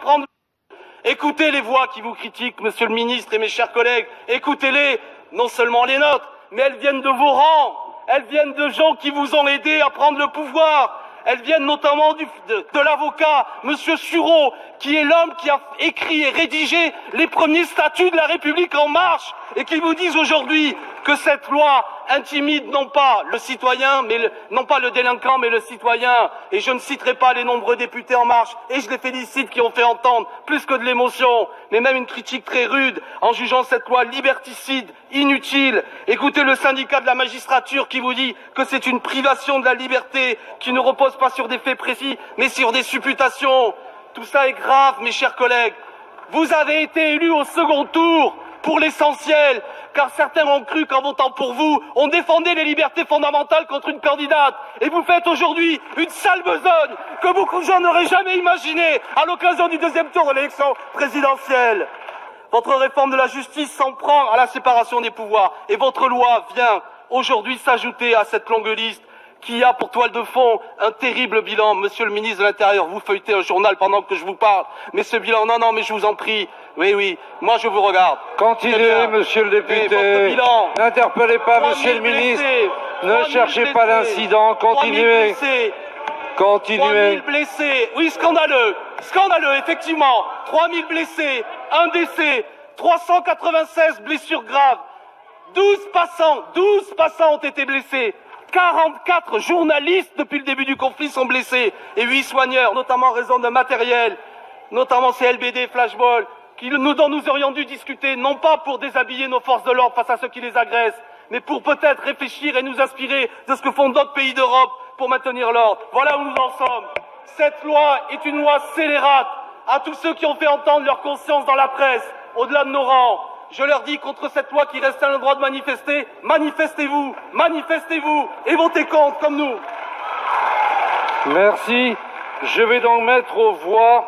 prendre... Écoutez les voix qui vous critiquent, monsieur le ministre et mes chers collègues. Écoutez-les, non seulement les nôtres, mais elles viennent de vos rangs. Elles viennent de gens qui vous ont aidé à prendre le pouvoir. Elles viennent notamment de l'avocat, monsieur Sureau, qui est l'homme qui a écrit et rédigé les premiers statuts de la République en marche, et qui vous disent aujourd'hui que cette loi intimide non pas le citoyen, non pas le délinquant, mais le citoyen. Et je ne citerai pas les nombreux députés En Marche, et je les félicite, qui ont fait entendre plus que de l'émotion, mais même une critique très rude, en jugeant cette loi liberticide, inutile. Écoutez le syndicat de la magistrature qui vous dit que c'est une privation de la liberté, qui ne repose pas sur des faits précis, mais sur des supputations. Tout ça est grave, mes chers collègues. Vous avez été élus au second tour, pour l'essentiel, car certains ont cru qu'en votant pour vous, on défendait les libertés fondamentales contre une candidate. Et vous faites aujourd'hui une sale besogne que beaucoup de gens n'auraient jamais imaginée à l'occasion du deuxième tour de l'élection présidentielle. Votre réforme de la justice s'en prend à la séparation des pouvoirs. Et votre loi vient aujourd'hui s'ajouter à cette longue liste qui a pour toile de fond un terrible bilan. Monsieur le ministre de l'Intérieur, vous feuilletez un journal pendant que je vous parle. Mais ce bilan, non, mais je vous en prie. Oui, moi je vous regarde. Continuez, monsieur le député. N'interpellez pas, monsieur le ministre. Ne cherchez pas l'incident. Continuez. 3000 blessés. Oui, scandaleux. Scandaleux, effectivement. 3000 blessés, un décès, 396 blessures graves. 12 passants ont été blessés. 44 journalistes depuis le début du conflit sont blessés et 8 soigneurs, notamment en raison de matériel, notamment ces LBD flashballs, dont nous aurions dû discuter, non pas pour déshabiller nos forces de l'ordre face à ceux qui les agressent, mais pour peut-être réfléchir et nous inspirer de ce que font d'autres pays d'Europe pour maintenir l'ordre. Voilà où nous en sommes. Cette loi est une loi scélérate. À tous ceux qui ont fait entendre leur conscience dans la presse, au-delà de nos rangs, je leur dis, contre cette loi qui restreint le droit de manifester, manifestez-vous et votez contre comme nous. Merci. Je vais donc mettre aux voix